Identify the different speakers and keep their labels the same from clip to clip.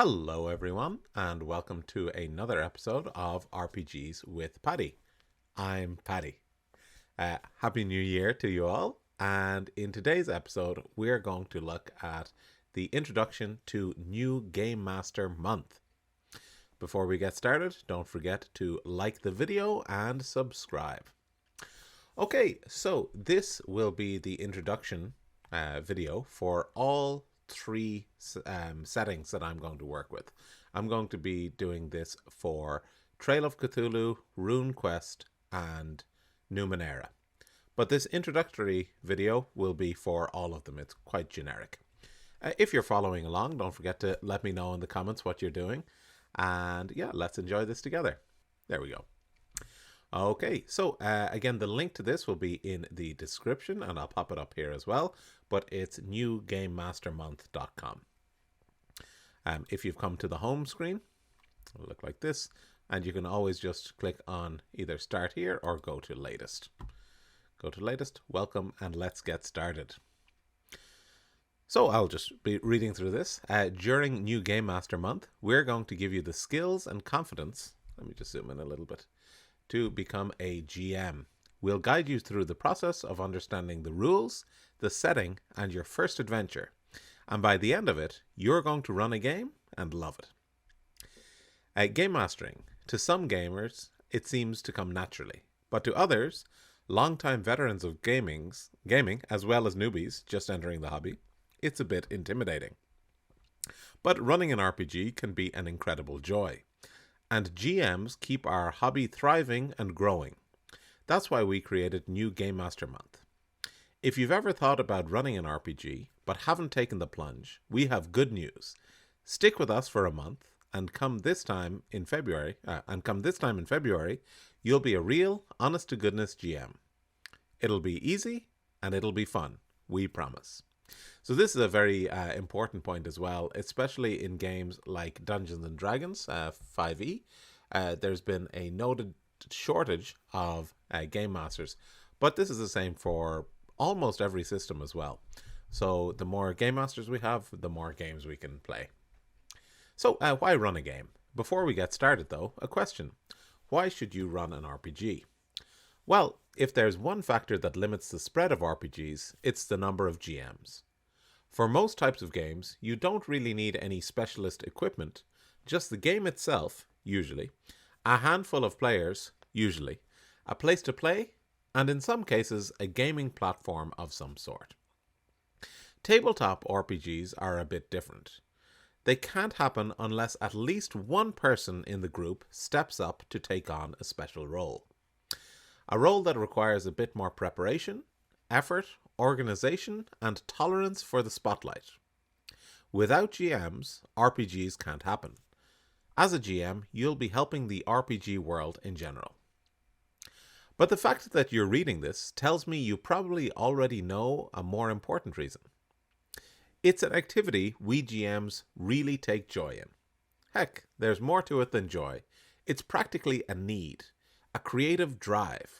Speaker 1: Hello everyone, and welcome to another episode of RPGs with Paddy. I'm Paddy. Happy New Year to you all, and in today's episode we're going to look at the introduction to New Game Master Month. Before we get started, don't forget to like the video and subscribe. Okay, so this will be the introduction video for all three settings that I'm going to work with. I'm going to be doing this for Trail of Cthulhu, Runequest, and Numenera. But this introductory video will be for all of them. It's quite generic. If you're following along, don't forget to let me know in the comments what you're doing. And yeah, let's enjoy this together. There we go. Okay, so again, the link to this will be in the description, and I'll pop it up here as well, but it's newgamemastermonth.com. If you've come to the home screen, it'll look like this, and you can always just click on either start here or go to latest. Go to latest, welcome, and let's get started. So I'll just be reading through this. During New Game Master Month, we're going to give you the skills and confidence, let me just zoom in a little bit, to become a GM. We'll guide you through the process of understanding the rules, the setting, and your first adventure. And by the end of it, you're going to run a game and love it. Game mastering. To some gamers, it seems to come naturally. But to others, longtime veterans of gaming, as well as newbies just entering the hobby, it's a bit intimidating. But running an RPG can be an incredible joy. And GMs keep our hobby thriving and growing. That's why we created New Game Master Month. If you've ever thought about running an RPG but haven't taken the plunge, we have good news. Stick with us for a month, and come this time in February, you'll be a real, honest-to-goodness GM. It'll be easy and it'll be fun, we promise. So this is a very important point as well, especially in games like Dungeons & Dragons 5e. There's been a noted shortage of game masters, but this is the same for almost every system as well. So the more game masters we have, the more games we can play. So why run a game? Before we get started though, a question. Why should you run an RPG? Well, if there's one factor that limits the spread of RPGs, it's the number of GMs. For most types of games, you don't really need any specialist equipment, just the game itself, usually, a handful of players, usually, a place to play, and in some cases, a gaming platform of some sort. Tabletop RPGs are a bit different. They can't happen unless at least one person in the group steps up to take on a special role. A role that requires a bit more preparation, effort, organization, and tolerance for the spotlight. Without GMs, RPGs can't happen. As a GM, you'll be helping the RPG world in general. But the fact that you're reading this tells me you probably already know a more important reason. It's an activity we GMs really take joy in. Heck, there's more to it than joy. It's practically a need, a creative drive.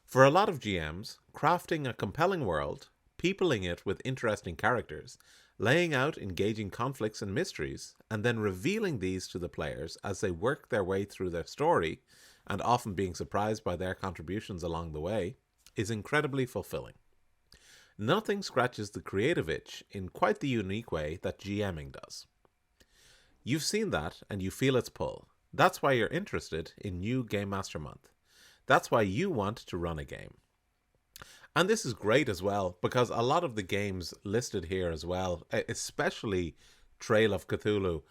Speaker 1: For a lot of GMs, crafting a compelling world, peopling it with interesting characters, laying out engaging conflicts and mysteries, and then revealing these to the players as they work their way through their story, and often being surprised by their contributions along the way, is incredibly fulfilling. Nothing scratches the creative itch in quite the unique way that GMing does. You've seen that and you feel its pull. That's why you're interested in New Game Master Month. That's why you want to run a game. And this is great as well, because a lot of the games listed here as well, especially Trail of Cthulhu,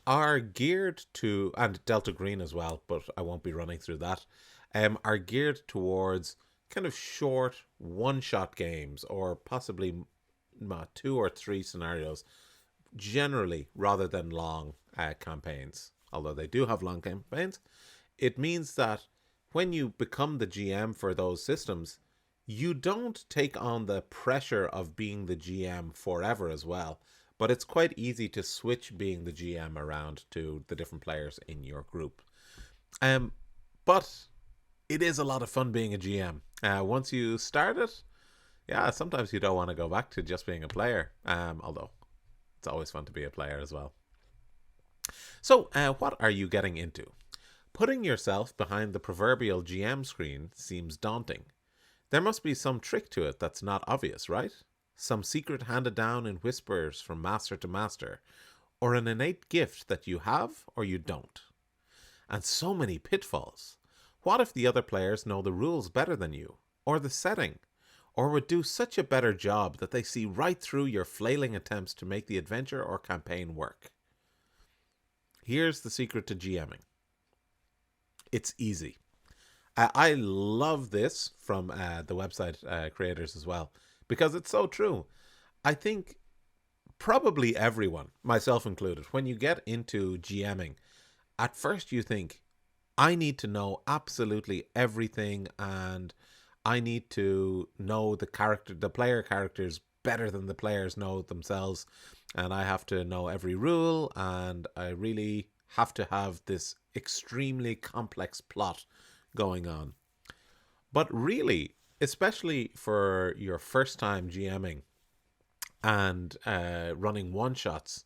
Speaker 1: are geared to, and Delta Green as well, but I won't be running through that, are geared towards kind of short one-shot games, or possibly 2 or 3 scenarios, generally, rather than long campaigns. Although they do have long campaigns, it means that when you become the GM for those systems, you don't take on the pressure of being the GM forever as well, but it's quite easy to switch being the GM around to the different players in your group. But it is a lot of fun being a GM. Once you start it, yeah, sometimes you don't want to go back to just being a player, although it's always fun to be a player as well. So, what are you getting into? Putting yourself behind the proverbial GM screen seems daunting. There must be some trick to it that's not obvious, right? Some secret handed down in whispers from master to master, or an innate gift that you have or you don't. And so many pitfalls. What if the other players know the rules better than you, or the setting, or would do such a better job that they see right through your flailing attempts to make the adventure or campaign work? Here's the secret to GMing. It's easy. I love this from the website creators as well, because it's so true. I think probably everyone, myself included, when you get into GMing, at first you think, I need to know absolutely everything, and I need to know the player characters better than the players know themselves, and I have to know every rule, and I really have to have this extremely complex plot going on. But really, especially for your first time GMing and running one-shots,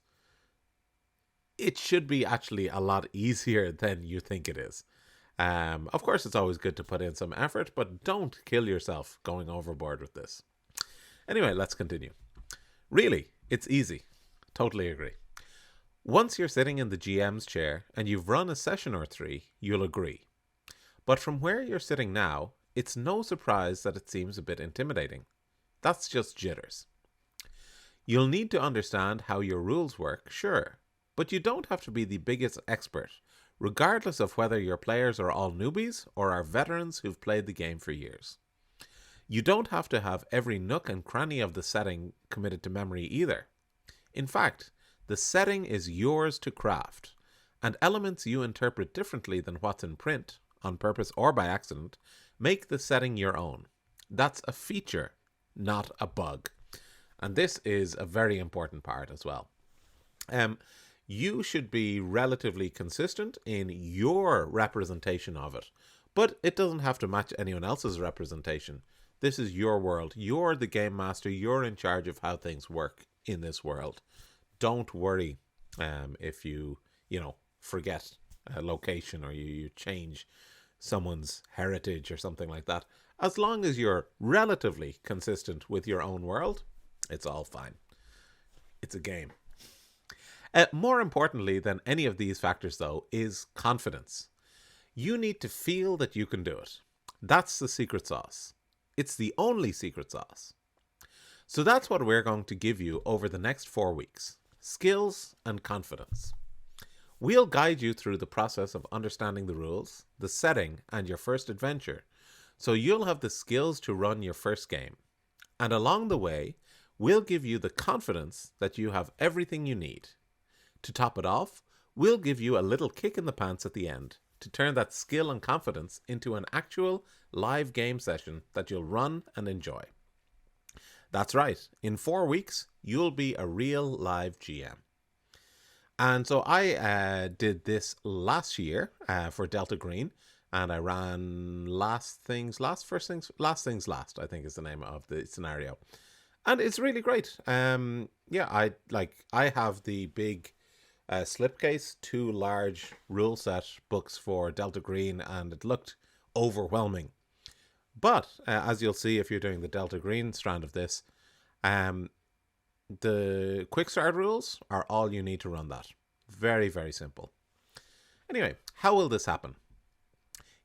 Speaker 1: it should be actually a lot easier than you think it is. Of course, it's always good to put in some effort, but don't kill yourself going overboard with this. Anyway, let's continue. Really, it's easy. Totally agree. Once you're sitting in the GM's chair and you've run a session or 3, you'll agree. But from where you're sitting now, it's no surprise that it seems a bit intimidating. That's just jitters. You'll need to understand how your rules work, sure, but you don't have to be the biggest expert, regardless of whether your players are all newbies or are veterans who've played the game for years. You don't have to have every nook and cranny of the setting committed to memory either. In fact, the setting is yours to craft, and elements you interpret differently than what's in print, on purpose or by accident, make the setting your own. That's a feature, not a bug. And this is a very important part as well. You should be relatively consistent in your representation of it, but it doesn't have to match anyone else's representation. This is your world. You're the game master. You're in charge of how things work in this world. Don't worry if you forget a location or you change someone's heritage or something like that. As long as you're relatively consistent with your own world, it's all fine. It's a game. More importantly than any of these factors, though, is confidence. You need to feel that you can do it. That's the secret sauce. It's the only secret sauce. So that's what we're going to give you over the next 4 weeks. Skills and confidence. We'll guide you through the process of understanding the rules, the setting, and your first adventure, so you'll have the skills to run your first game. And along the way, we'll give you the confidence that you have everything you need. To top it off, we'll give you a little kick in the pants at the end to turn that skill and confidence into an actual live game session that you'll run and enjoy. That's right, in 4 weeks, you'll be a real live GM. And so I did this last year for Delta Green, and I ran Last Things Last, I think is the name of the scenario. And it's really great. I have the big slipcase, 2 large rule set books for Delta Green, and it looked overwhelming. But as you'll see if you're doing the Delta Green strand of this, the quick start rules are all you need to run that. Very, very simple. Anyway, how will this happen?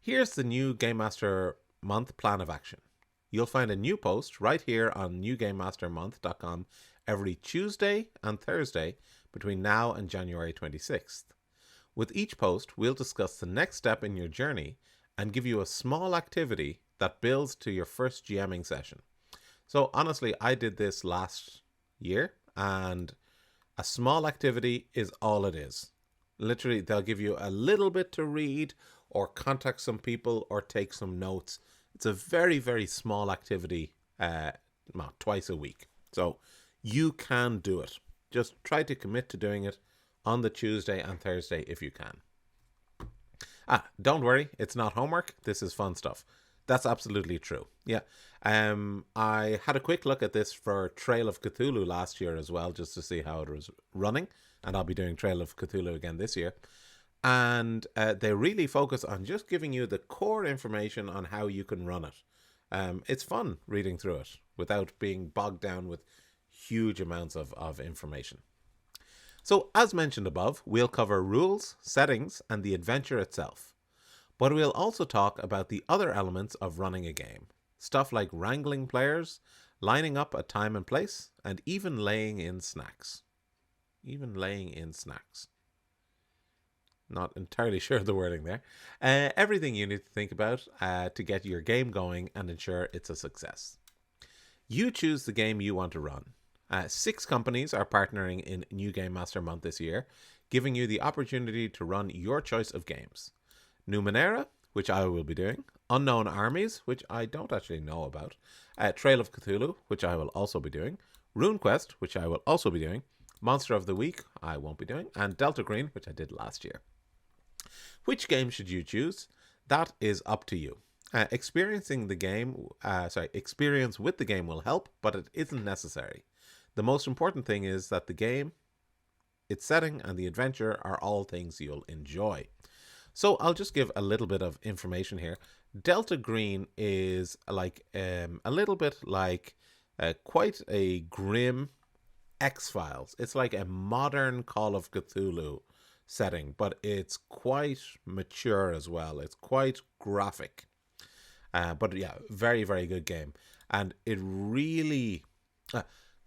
Speaker 1: Here's the new Game Master Month plan of action. You'll find a new post right here on newgamemastermonth.com every Tuesday and Thursday between now and January 26th. With each post, we'll discuss the next step in your journey and give you a small activity that builds to your first GMing session. So honestly, I did this last year, and a small activity is all it is. Literally, they'll give you a little bit to read or contact some people or take some notes. It's a very, very small activity twice a week. So you can do it. Just try to commit to doing it on the Tuesday and Thursday if you can. Don't worry, it's not homework. This is fun stuff. That's absolutely true. Yeah. I had a quick look at this for Trail of Cthulhu last year as well, just to see how it was running. and I'll be doing Trail of Cthulhu again this year. And they really focus on just giving you the core information on how you can run it. It's fun reading through it without being bogged down with huge amounts of information. So, as mentioned above, we'll cover rules, settings, and the adventure itself. But we'll also talk about the other elements of running a game. Stuff like wrangling players, lining up at time and place, and even laying in snacks. Not entirely sure of the wording there. Everything you need to think about to get your game going and ensure it's a success. You choose the game you want to run. 6 companies are partnering in New Game Master Month this year, giving you the opportunity to run your choice of games. Numenera, which I will be doing. Unknown Armies, which I don't actually know about. Trail of Cthulhu, which I will also be doing. Runequest, which I will also be doing. Monster of the Week, I won't be doing. And Delta Green, which I did last year. Which game should you choose? That is up to you. Experience with the game will help, but it isn't necessary. The most important thing is that the game, its setting, and the adventure are all things you'll enjoy. So I'll just give a little bit of information here. Delta Green is like a little bit like quite a grim X-Files. It's like a modern Call of Cthulhu setting, but it's quite mature as well. It's quite graphic. But yeah, very, very good game. And it really...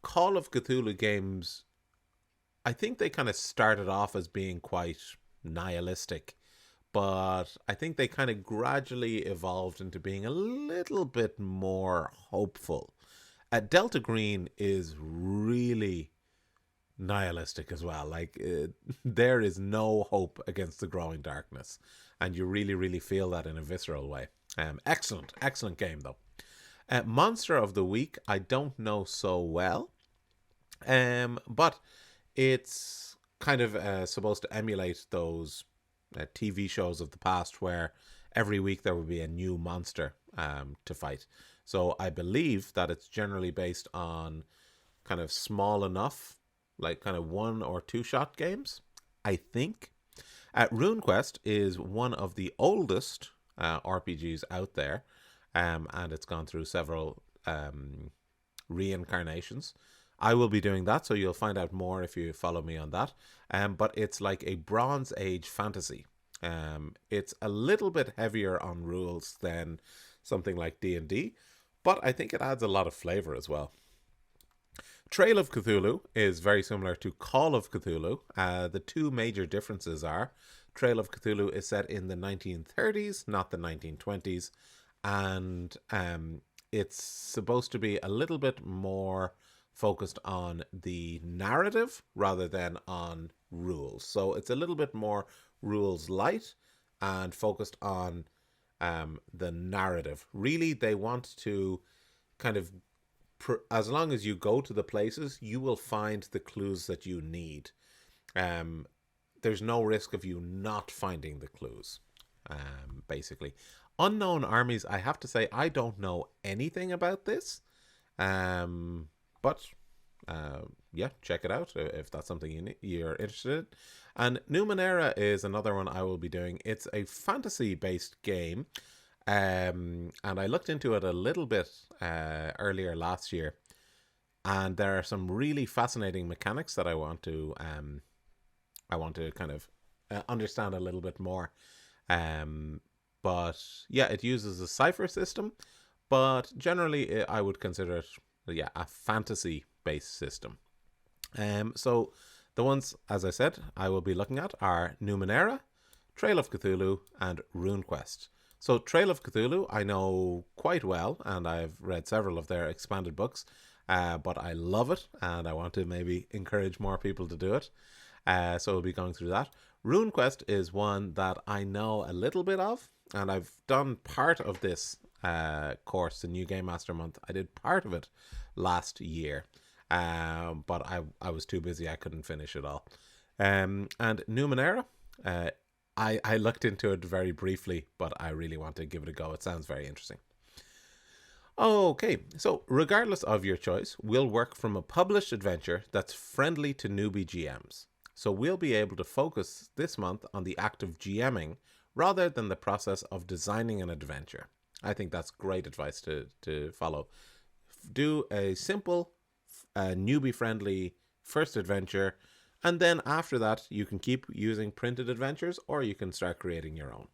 Speaker 1: Call of Cthulhu games, I think they kind of started off as being quite nihilistic, but I think they kind of gradually evolved into being a little bit more hopeful. Delta Green is really nihilistic as well. Like, there is no hope against the growing darkness, and you really, really feel that in a visceral way. Excellent game, though. Monster of the Week, I don't know so well, but it's kind of supposed to emulate those TV shows of the past where every week there will be a new monster to fight. So I believe that it's generally based on kind of small enough, like kind of 1 or 2 shot games, I think. RuneQuest is one of the oldest RPGs out there, and it's gone through several reincarnations. I will be doing that, so you'll find out more if you follow me on that. But it's like a Bronze Age fantasy. It's a little bit heavier on rules than something like D&D, but I think it adds a lot of flavor as well. Trail of Cthulhu is very similar to Call of Cthulhu. The 2 major differences are Trail of Cthulhu is set in the 1930s, not the 1920s, and it's supposed to be a little bit more focused on the narrative rather than on rules. So it's a little bit more rules light and focused on the narrative. Really, they want to kind of, as long as you go to the places, you will find the clues that you need. There's no risk of you not finding the clues, basically. Unknown Armies, I have to say, I don't know anything about this. But yeah, check it out if that's something you're interested in. And Numenera is another one I will be doing. It's a fantasy-based game. And I looked into it a little bit earlier last year. And there are some really fascinating mechanics that I want to kind of understand a little bit more. But yeah, it uses a cipher system. But generally, I would consider it a fantasy-based system. So the ones, as I said, I will be looking at are Numenera, Trail of Cthulhu, and RuneQuest. So Trail of Cthulhu I know quite well, and I've read several of their expanded books, but I love it, and I want to maybe encourage more people to do it. So we'll be going through that. RuneQuest is one that I know a little bit of, and I've done part of this course, the New Game Master Month. I did part of it last year, but I was too busy. I couldn't finish it all. And Numenera, I looked into it very briefly, but I really want to give it a go. It sounds very interesting. Okay, so regardless of your choice, we'll work from a published adventure that's friendly to newbie GMs. so we'll be able to focus this month on the act of GMing rather than the process of designing an adventure. I think that's great advice to follow. Do a simple, newbie-friendly first adventure, and then after that, you can keep using printed adventures or you can start creating your own.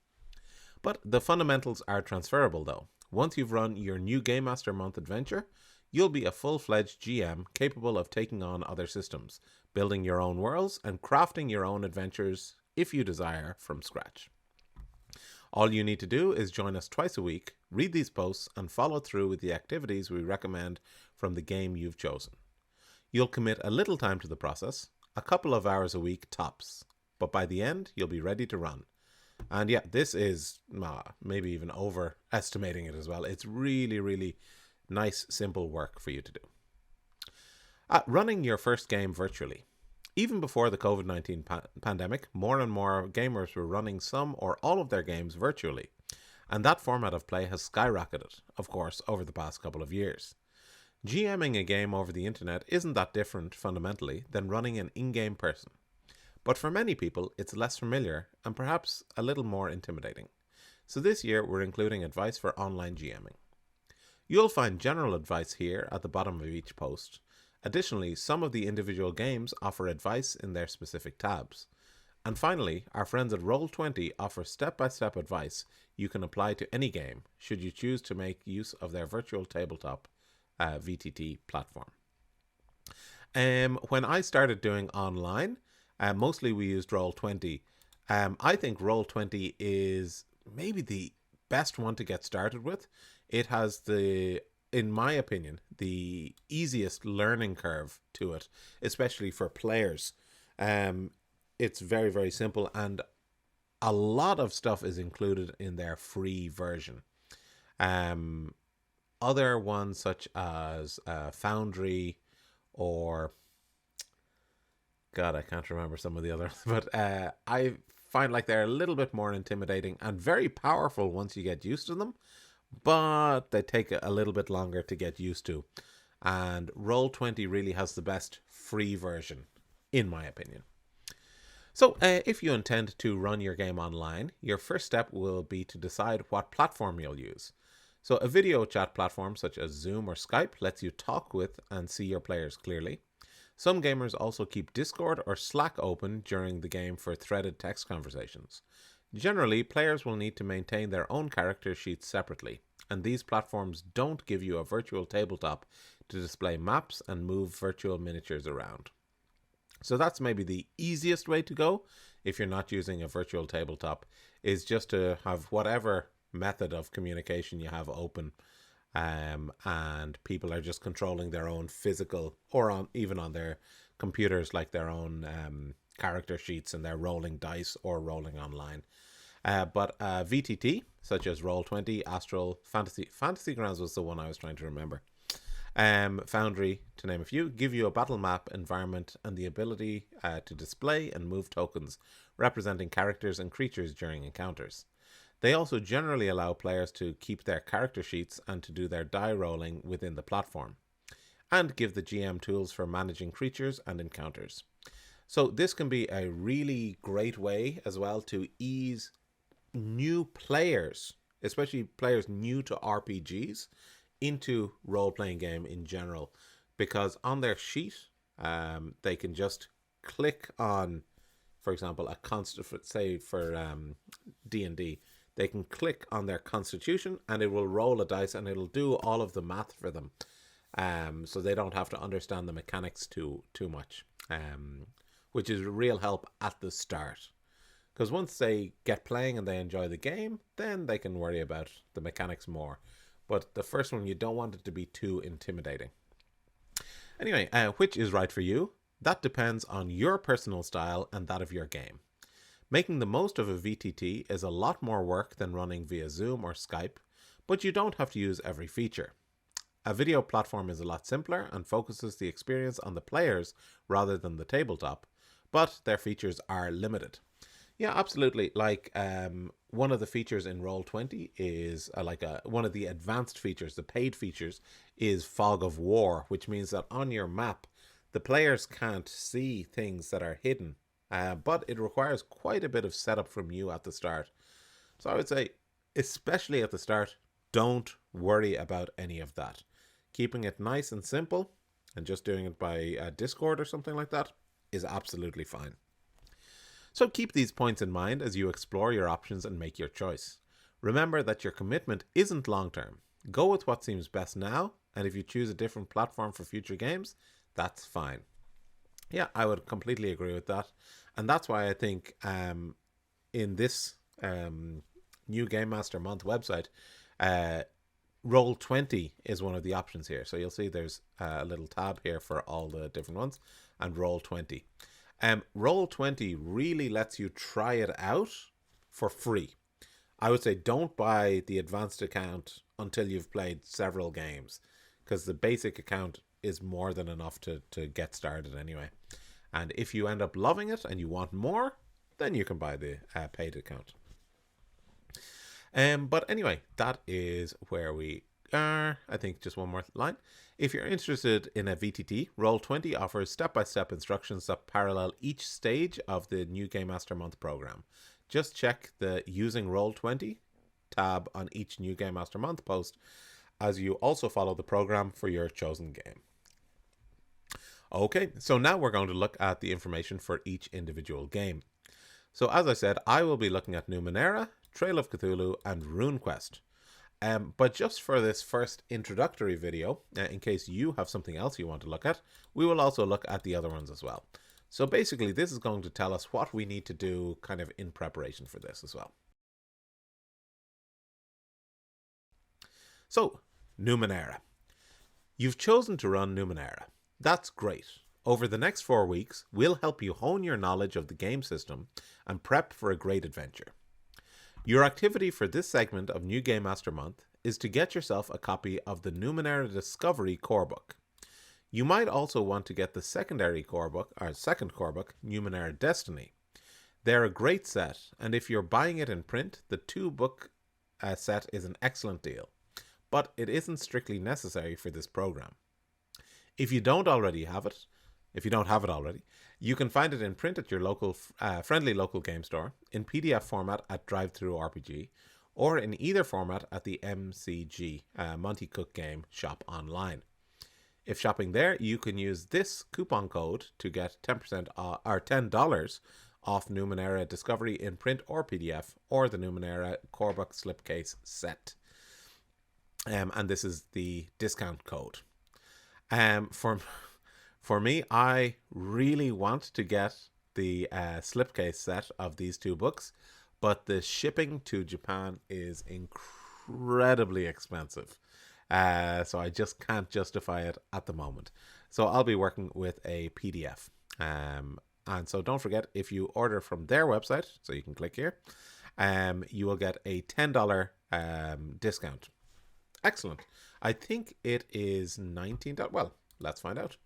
Speaker 1: But the fundamentals are transferable though. Once you've run your new Game Master Month adventure, you'll be a full-fledged GM capable of taking on other systems, building your own worlds, and crafting your own adventures, if you desire, from scratch. All you need to do is join us twice a week, read these posts, and follow through with the activities we recommend from the game you've chosen. You'll commit a little time to the process, a couple of hours a week tops, but by the end, you'll be ready to run. And yeah, this is maybe even overestimating it as well. It's really, really nice, simple work for you to do. Running your first game virtually. Even before the COVID-19 pandemic, more and more gamers were running some or all of their games virtually. And that format of play has skyrocketed, of course, over the past couple of years. GMing a game over the internet isn't that different fundamentally than running an in-game person. But for many people, it's less familiar and perhaps a little more intimidating. So this year, we're including advice for online GMing. You'll find general advice here at the bottom of each post. Additionally, some of the individual games offer advice in their specific tabs. And finally, our friends at Roll20 offer step-by-step advice you can apply to any game, should you choose to make use of their virtual tabletop VTT platform. When I started doing online, mostly we used Roll20. I think Roll20 is maybe the best one to get started with. It has in my opinion, the easiest learning curve to it, especially for players. It's very, very simple, and a lot of stuff is included in their free version. Other ones such as Foundry or... God, I can't remember some of the others, but I find like they're a little bit more intimidating and very powerful once you get used to them, but they take a little bit longer to get used to. And Roll20 really has the best free version, in my opinion. So if you intend to run your game online, your first step will be to decide what platform you'll use. So a video chat platform such as Zoom or Skype lets you talk with and see your players clearly. Some gamers also keep Discord or Slack open during the game for threaded text conversations. Generally, players will need to maintain their own character sheets separately, and these platforms don't give you a virtual tabletop to display maps and move virtual miniatures around. So that's maybe the easiest way to go if you're not using a virtual tabletop, is just to have whatever method of communication you have open, and people are just controlling their own physical, or even on their computers, like their own character sheets, and they're rolling dice or rolling online. But VTT, such as Roll20, Astral, Fantasy Grounds was the one I was trying to remember. Foundry, to name a few, give you a battle map environment and the ability to display and move tokens representing characters and creatures during encounters. They also generally allow players to keep their character sheets and to do their die rolling within the platform, and give the GM tools for managing creatures and encounters. So this can be a really great way as well to ease new players, especially players new to RPGs, into role-playing game in general, because on their sheet they can just click on, for example, a constant, say for D&D, they can click on their constitution and it will roll a dice and it'll do all of the math for them, so they don't have to understand the mechanics too much, which is a real help at the start. Because once they get playing and they enjoy the game, then they can worry about the mechanics more. But the first one, you don't want it to be too intimidating. Anyway, which is right for you? That depends on your personal style and that of your game. Making the most of a VTT is a lot more work than running via Zoom or Skype, but you don't have to use every feature. A video platform is a lot simpler and focuses the experience on the players rather than the tabletop, but their features are limited. Yeah, absolutely. Like one of the features in Roll20 is one of the advanced features, the paid features, is Fog of War, which means that on your map, the players can't see things that are hidden but it requires quite a bit of setup from you at the start. So I would say, especially at the start, don't worry about any of that. Keeping it nice and simple and just doing it by Discord or something like that is absolutely fine. So keep these points in mind as you explore your options and make your choice. Remember that your commitment isn't long term. Go with what seems best now, and if you choose a different platform for future games, that's fine. Yeah, I would completely agree with that. And that's why I think in this new Game Master Month website, Roll20 is one of the options here. So you'll see there's a little tab here for all the different ones, and Roll20. Roll20 really lets you try it out for free. I would say don't buy the advanced account until you've played several games, because the basic account is more than enough to get started anyway. And if you end up loving it and you want more, then you can buy the paid account. But anyway, that is where we are. I think just one more line. If you're interested in a VTT, Roll20 offers step-by-step instructions that parallel each stage of the new Game Master Month program. Just check the Using Roll20 tab on each new Game Master Month post, as you also follow the program for your chosen game. Okay, so now we're going to look at the information for each individual game. So as I said, I will be looking at Numenera, Trail of Cthulhu, and Runequest. But just for this first introductory video, in case you have something else you want to look at, we will also look at the other ones as well. So basically, this is going to tell us what we need to do kind of in preparation for this as well. So, Numenera. You've chosen to run Numenera. That's great. Over the next 4 weeks, we'll help you hone your knowledge of the game system and prep for a great adventure. Your activity for this segment of New Game Master Month is to get yourself a copy of the Numenera Discovery core book. You might also want to get the secondary core book, or second core book, Numenera Destiny. They're a great set, and if you're buying it in print, the 2-book set is an excellent deal. But it isn't strictly necessary for this program. If you don't have it already, you can find it in print at your local friendly local game store, in PDF format at DriveThruRPG, or in either format at the MCG, Monty Cook Game shop online. If shopping there, you can use this coupon code to get 10% or $10 off Numenera Discovery in print or PDF, or the Numenera Corebook Slipcase set. And this is the discount code. For me, I really want to get the slipcase set of these 2 books, but the shipping to Japan is incredibly expensive. So I just can't justify it at the moment. So I'll be working with a PDF. And so don't forget, if you order from their website, so you can click here, you will get a $10 discount. Excellent. I think it is $19. Well, let's find out.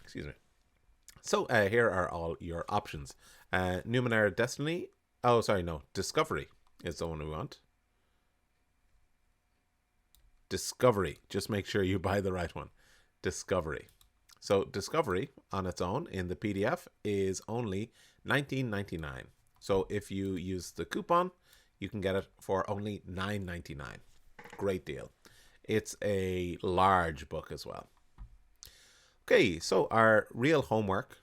Speaker 1: Excuse me. So here are all your options. Numenera Destiny. Oh, sorry, no. Discovery is the one we want. Discovery. Just make sure you buy the right one. Discovery. So Discovery on its own in the PDF is only $19.99. So if you use the coupon, you can get it for only $9.99. Great deal. It's a large book as well. Okay, so our real homework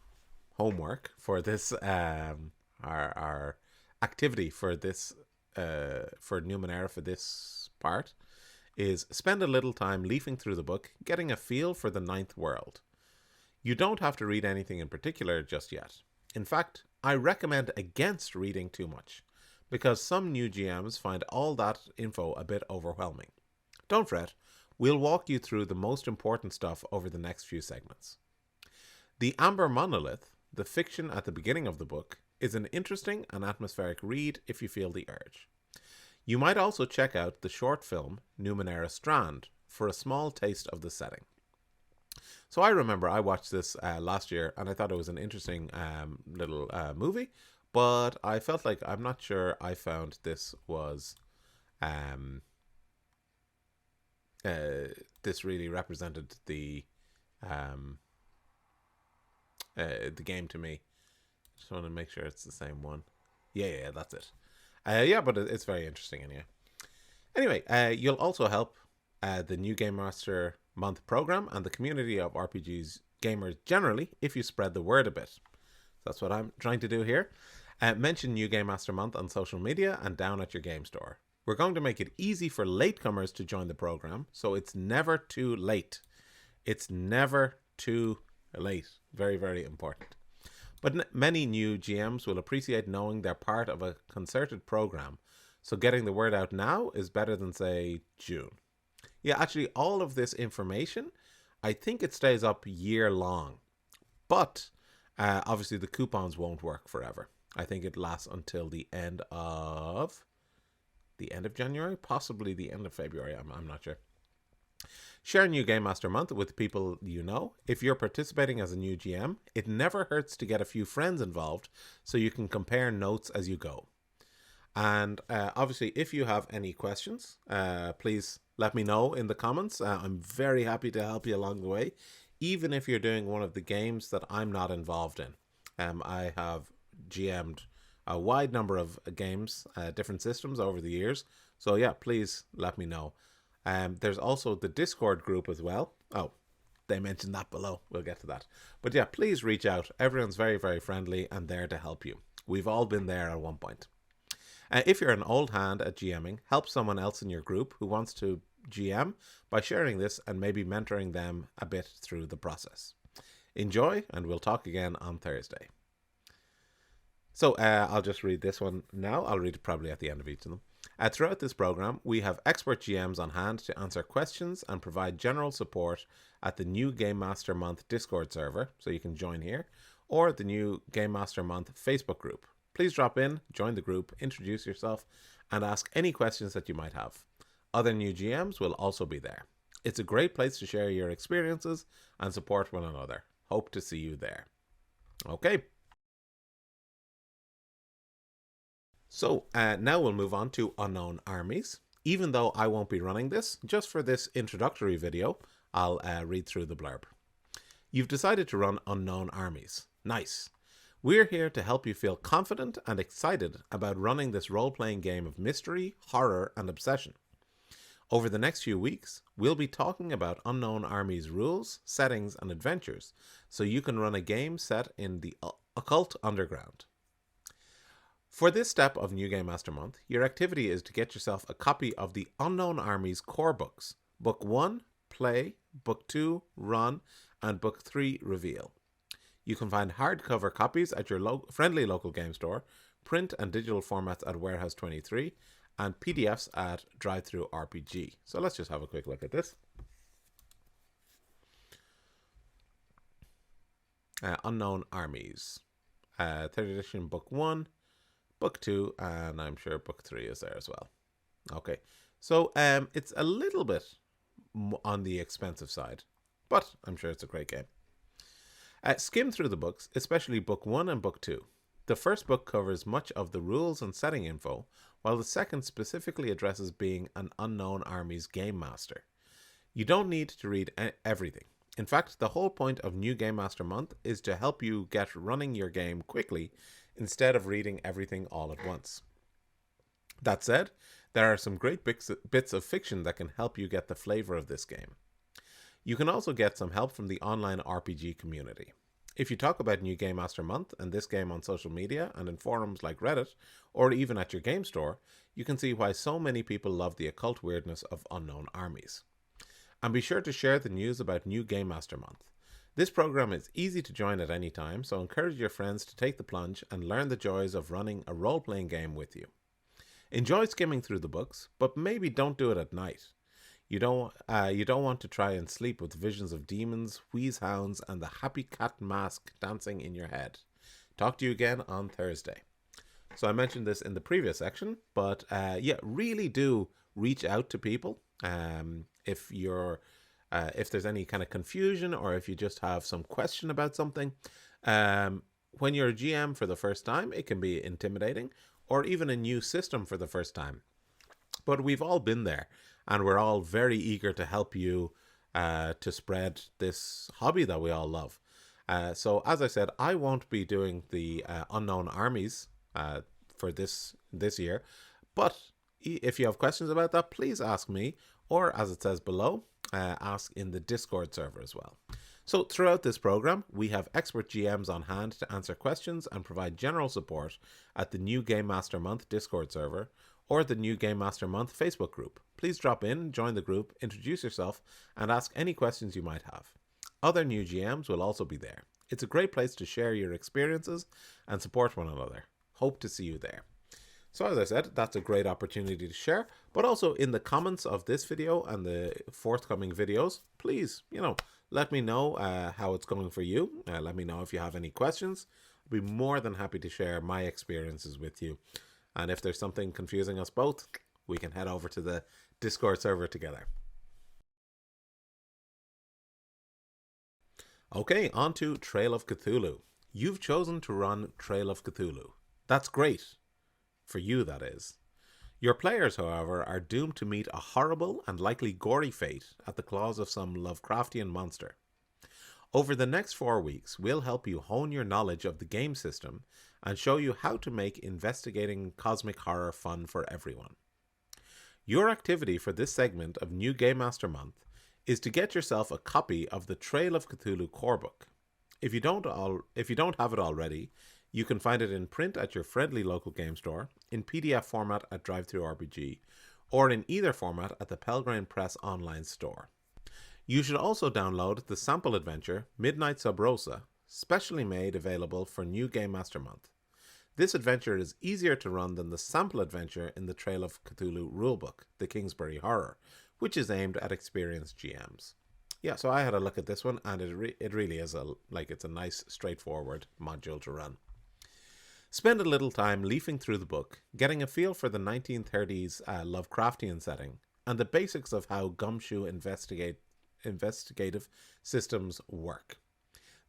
Speaker 1: for this, our activity for this, for Numenera for this part, is spend a little time leafing through the book, getting a feel for the 9th world. You don't have to read anything in particular just yet. In fact, I recommend against reading too much, because some new GMs find all that info a bit overwhelming. Don't fret, we'll walk you through the most important stuff over the next few segments. The Amber Monolith, the fiction at the beginning of the book, is an interesting and atmospheric read if you feel the urge. You might also check out the short film Numenera Strand for a small taste of the setting. So I remember I watched this last year and I thought it was an interesting little movie, but I felt like I'm not sure I found this was this really represented the the game to me. Just want to make sure it's the same one. Yeah, that's it. Yeah, but it's very interesting anyway. Anyway, you'll also help the New Game Master Month program and the community of RPGs gamers generally if you spread the word a bit. That's what I'm trying to do here. Mention New Game Master Month on social media and down at your game store. We're going to make it easy for latecomers to join the program, so it's never too late. It's never too late. Very, very important. But many new GMs will appreciate knowing they're part of a concerted program, so getting the word out now is better than, say, June. Yeah, actually, all of this information, I think it stays up year long. But obviously the coupons won't work forever. I think it lasts until the end of January, possibly the end of February. I'm not sure. Share New Game Master Month with people you know. If you're participating as a new GM, it never hurts to get a few friends involved so you can compare notes as you go. And obviously, if you have any questions, please let me know in the comments. I'm very happy to help you along the way, even if you're doing one of the games that I'm not involved in. I have GM'd a wide number of games, different systems over the years. So yeah, please let me know. There's also the Discord group as well. Oh, they mentioned that below. We'll get to that. But yeah, please reach out. Everyone's very, very friendly and there to help you. We've all been there at one point. If you're an old hand at GMing, help someone else in your group who wants to GM by sharing this and maybe mentoring them a bit through the process. Enjoy, and we'll talk again on Thursday. So I'll just read this one now. I'll read it probably at the end of each of them. Throughout this program, we have expert GMs on hand to answer questions and provide general support at the New Game Master Month Discord server, so you can join here, or the New Game Master Month Facebook group. Please drop in, join the group, introduce yourself, and ask any questions that you might have. Other new GMs will also be there. It's a great place to share your experiences and support one another. Hope to see you there. Okay. So now we'll move on to Unknown Armies. Even though I won't be running this, just for this introductory video, I'll read through the blurb. You've decided to run Unknown Armies. Nice. We're here to help you feel confident and excited about running this role-playing game of mystery, horror, and obsession. Over the next few weeks, we'll be talking about Unknown Armies rules, settings, and adventures, so you can run a game set in the occult underground. For this step of New Game Master Month, your activity is to get yourself a copy of the Unknown Armies core books. Book 1, Play, Book 2, Run, and Book 3, Reveal. You can find hardcover copies at your friendly local game store, print and digital formats at Warehouse 23, and PDFs at Drive-Thru RPG. So let's just have a quick look at this. Unknown Armies. 3rd edition, Book 1, Book 2, and I'm sure Book 3 is there as well. Okay, so it's a little bit on the expensive side, but I'm sure it's a great game. Skim through the books, especially Book 1 and Book 2. The first book covers much of the rules and setting info, while the second specifically addresses being an Unknown Armies game master. You don't need to read everything. In fact, the whole point of New Game Master Month is to help you get running your game quickly instead of reading everything all at once. That said, there are some great bits of fiction that can help you get the flavor of this game. You can also get some help from the online RPG community. If you talk about New Game Master Month and this game on social media and in forums like Reddit, or even at your game store, you can see why so many people love the occult weirdness of Unknown Armies. And be sure to share the news about New Game Master Month. This program is easy to join at any time, so encourage your friends to take the plunge and learn the joys of running a role-playing game with you. Enjoy skimming through the books, but maybe don't do it at night. You don't want to try and sleep with visions of demons, wheeze-hounds, and the happy cat mask dancing in your head. Talk to you again on Thursday. So I mentioned this in the previous section, but yeah, really do reach out to people if there's any kind of confusion or if you just have some question about something. When you're a GM for the first time, it can be intimidating, or even a new system for the first time. But we've all been there, and we're all very eager to help you to spread this hobby that we all love. So as I said, I won't be doing the unknown armies for this year, but if you have questions about that, please ask me, or as it says below, ask in the Discord server as well. So throughout this program, we have expert GMs on hand to answer questions and provide general support at the New Game Master Month Discord server or the New Game Master Month Facebook group. Please drop in, join the group, introduce yourself, and ask any questions you might have. Other new GMs will also be there. It's a great place to share your experiences and support one another. Hope to see you there. So as I said, that's a great opportunity to share, but also in the comments of this video and the forthcoming videos, please, let me know how it's going for you. Let me know if you have any questions. I'll be more than happy to share my experiences with you. And if there's something confusing us both, we can head over to the Discord server together. Okay, on to Trail of Cthulhu. You've chosen to run Trail of Cthulhu. That's great. For you, that is. Your players, however, are doomed to meet a horrible and likely gory fate at the claws of some Lovecraftian monster. Over the next 4 weeks, we'll help you hone your knowledge of the game system and show you how to make investigating cosmic horror fun for everyone. Your activity for this segment of New Game Master Month is to get yourself a copy of the Trail of Cthulhu core book. If you don't have it already, you can find it in print at your friendly local game store, in PDF format at DriveThruRPG, or in either format at the Pelgrane Press online store. You should also download the sample adventure Midnight Sub Rosa, specially made available for New Game Master Month. This adventure is easier to run than the sample adventure in the Trail of Cthulhu rulebook, the Kingsbury Horror, which is aimed at experienced GMs. Yeah, so I had a look at this one, and it really is it's a nice, straightforward module to run. Spend a little time leafing through the book, getting a feel for the 1930s Lovecraftian setting, and the basics of how gumshoe investigative systems work.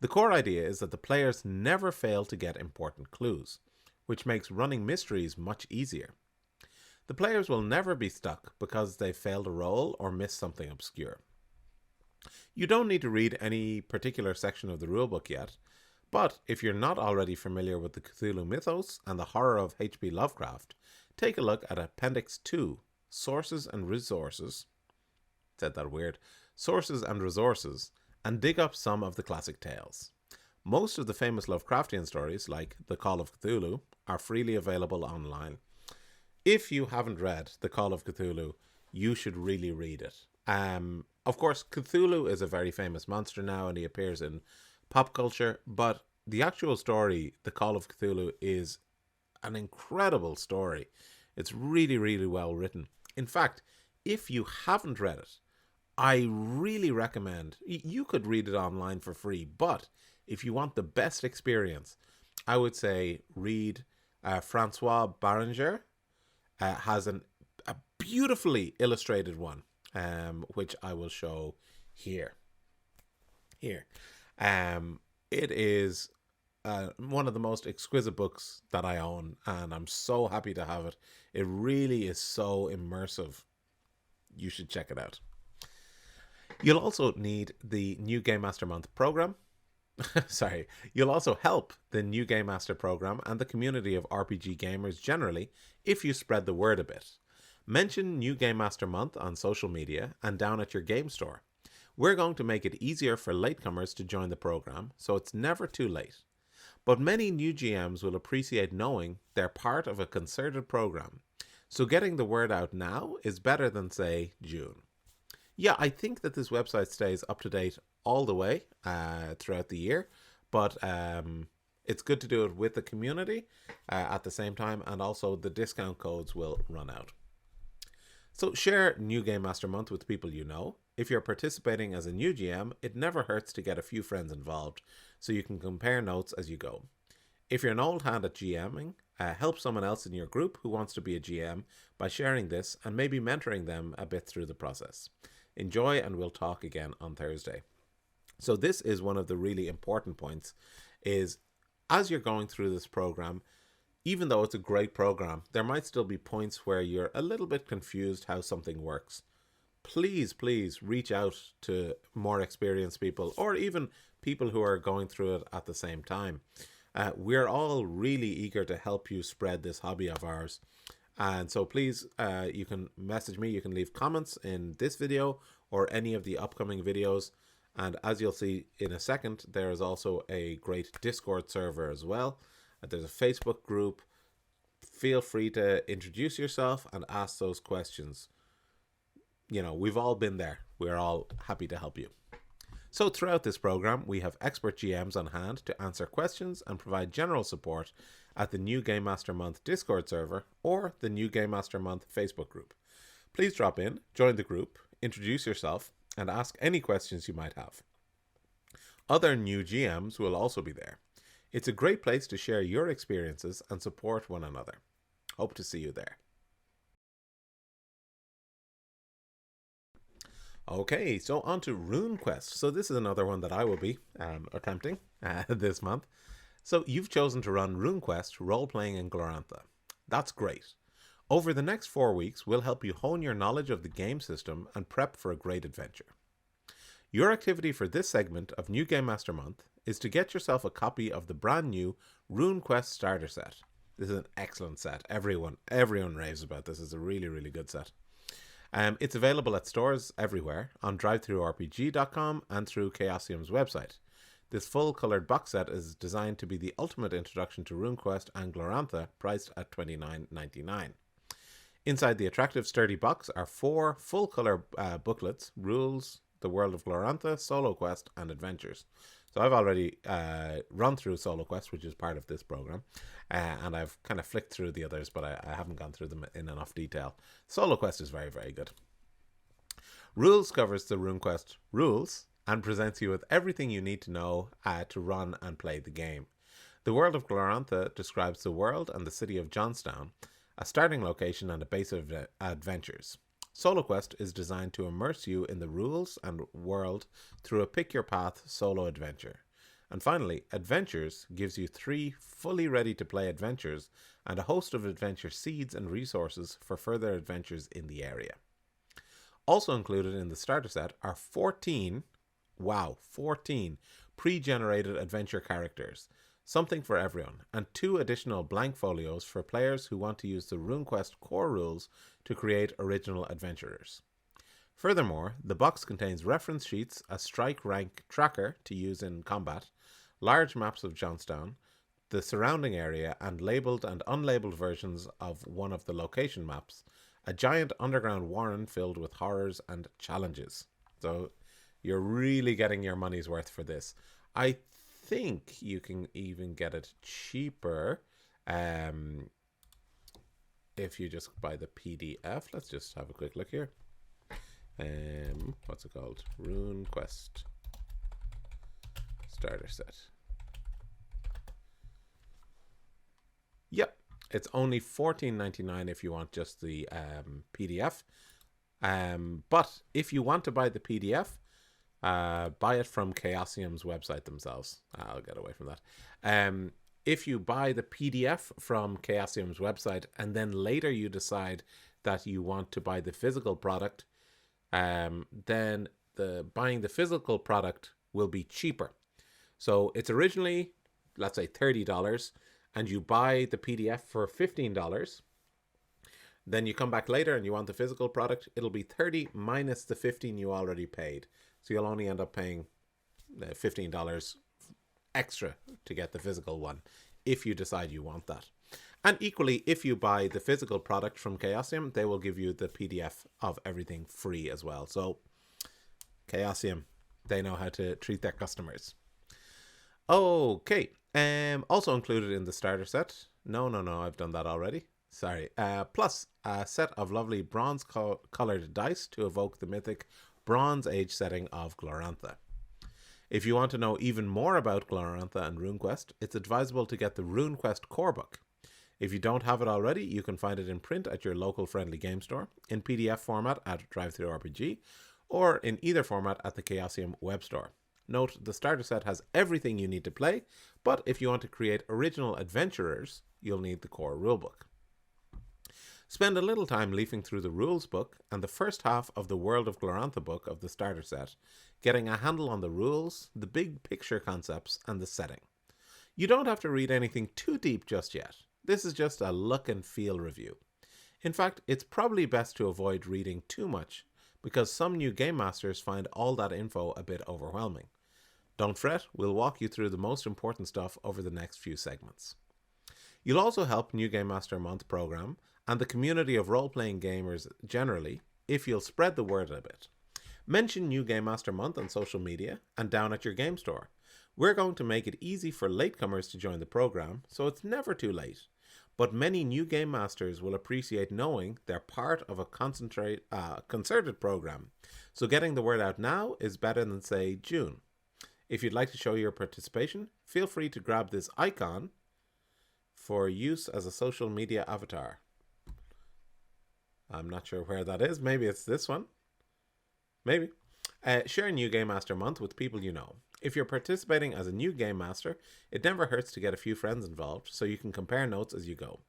Speaker 1: The core idea is that the players never fail to get important clues, which makes running mysteries much easier. The players will never be stuck because they failed a roll or missed something obscure. You don't need to read any particular section of the rulebook yet, but if you're not already familiar with the Cthulhu mythos and the horror of H.P. Lovecraft, take a look at Appendix 2, Sources and Resources, said that weird, Sources and Resources, and dig up some of the classic tales. Most of the famous Lovecraftian stories, like The Call of Cthulhu, are freely available online. If you haven't read The Call of Cthulhu, you should really read it. Of course, Cthulhu is a very famous monster now, and he appears in pop culture, but the actual story, The Call of Cthulhu, is an incredible story. It's really, really well written. In fact, if you haven't read it, I really recommend, you could read it online for free, but if you want the best experience, I would say read Francois Barringer. Has a beautifully illustrated one, which I will show here. It is one of the most exquisite books that I own, and I'm so happy to have it. It really is so immersive. You should check it out. You'll also need the New Game Master Month program. You'll also help the New Game Master program and the community of RPG gamers generally if you spread the word a bit. Mention New Game Master Month on social media and down at your game store. We're going to make it easier for latecomers to join the program, so it's never too late. But many new GMs will appreciate knowing they're part of a concerted program, so getting the word out now is better than, say, June. Yeah, I think that this website stays up to date all the way throughout the year, but it's good to do it with the community at the same time, and also the discount codes will run out. So share New Game Master Month with people you know. If you're participating as a new GM, it never hurts to get a few friends involved, so you can compare notes as you go. If you're an old hand at GMing, help someone else in your group who wants to be a GM by sharing this and maybe mentoring them a bit through the process. Enjoy, and we'll talk again on Thursday. So this is one of the really important points, is as you're going through this program, even though it's a great program, there might still be points where you're a little bit confused how something works. Please reach out to more experienced people, or even people who are going through it at the same time. We're all really eager to help you spread this hobby of ours. And so please, you can message me, you can leave comments in this video or any of the upcoming videos. And as you'll see in a second, there is also a great Discord server as well. There's a Facebook group. Feel free to introduce yourself and ask those questions. You know, we've all been there. We're all happy to help you. So throughout this program, we have expert GMs on hand to answer questions and provide general support at the New Game Master Month Discord server or the New Game Master Month Facebook group. Please drop in, join the group, introduce yourself, and ask any questions you might have. Other new GMs will also be there. It's a great place to share your experiences and support one another. Hope to see you there. Okay, so on to Runequest. So this is another one that I will be attempting this month. So you've chosen to run Runequest role-playing in Glorantha. That's great. Over the next 4 weeks, we'll help you hone your knowledge of the game system and prep for a great adventure. Your activity for this segment of New Game Master Month is to get yourself a copy of the brand new Runequest starter set. This is an excellent set. Everyone raves about this. It's a really, really good set. It's available at stores everywhere, on drivethrurpg.com and through Chaosium's website. This full-coloured box set is designed to be the ultimate introduction to Runequest and Glorantha, priced at $29.99. Inside the attractive sturdy box are 4 full-colour booklets: Rules, The World of Glorantha, Solo Quest, and Adventures. So I've already run through Solo Quest, which is part of this program, and I've kind of flicked through the others, but I haven't gone through them in enough detail. Solo Quest is very, very good. Rules covers the Runequest rules and presents you with everything you need to know to run and play the game. The World of Glorantha describes the world and the city of Johnstown, a starting location and a base of adventures. Solo Quest is designed to immerse you in the rules and world through a pick-your-path solo adventure. And finally, Adventures gives you 3 fully ready-to-play adventures and a host of adventure seeds and resources for further adventures in the area. Also included in the starter set are 14 pre-generated adventure characters, something for everyone, and 2 additional blank folios for players who want to use the Runequest core rules to create original adventurers. Furthermore, the box contains reference sheets, a strike rank tracker to use in combat, large maps of Johnstown, the surrounding area, and labelled and unlabelled versions of one of the location maps, a giant underground warren filled with horrors and challenges. So you're really getting your money's worth for this. I think you can even get it cheaper if you just buy the PDF. Let's just have a quick look here. What's it called? Runequest starter set. Yep, it's only $14.99 if you want just the PDF. But if you want to buy the PDF, buy it from Chaosium's website themselves. I'll get away from that. If you buy the PDF from Chaosium's website and then later you decide that you want to buy the physical product, then buying the physical product will be cheaper. So it's originally, let's say, $30, and you buy the PDF for $15. Then you come back later and you want the physical product, it'll be $30 minus the $15 you already paid. So you'll only end up paying $15 extra to get the physical one if you decide you want that. And equally, if you buy the physical product from Chaosium, they will give you the PDF of everything free as well. So Chaosium, they know how to treat their customers. Okay, also included in the starter set, no, I've done that already. Sorry. Plus a set of lovely bronze colored dice to evoke the mythic Bronze Age setting of Glorantha. If you want to know even more about Glorantha and Runequest, it's advisable to get the Runequest core book. If you don't have it already, you can find it in print at your local friendly game store, in PDF format at drivethrurpg, or in either format at the Chaosium web store. Note, the starter set has everything you need to play, but if you want to create original adventurers, you'll need the core rulebook. Spend a little time leafing through the rules book and the first half of the World of Glorantha book of the starter set, getting a handle on the rules, the big picture concepts, and the setting. You don't have to read anything too deep just yet. This is just a look and feel review. In fact, it's probably best to avoid reading too much because some new game masters find all that info a bit overwhelming. Don't fret, we'll walk you through the most important stuff over the next few segments. You'll also help New Game Master Month program and the community of role-playing gamers generally if you'll spread the word a bit. Mention New Game Master Month on social media and down at your game store. We're going to make it easy for latecomers to join the program, so it's never too late. But many new game masters will appreciate knowing they're part of a concerted program, so getting the word out now is better than, say, June. If you'd like to show your participation, feel free to grab this icon for use as a social media avatar. I'm not sure where that is. Maybe it's this one. Maybe. Share New Game Master Month with people you know. If you're participating as a new game master, it never hurts to get a few friends involved so you can compare notes as you go.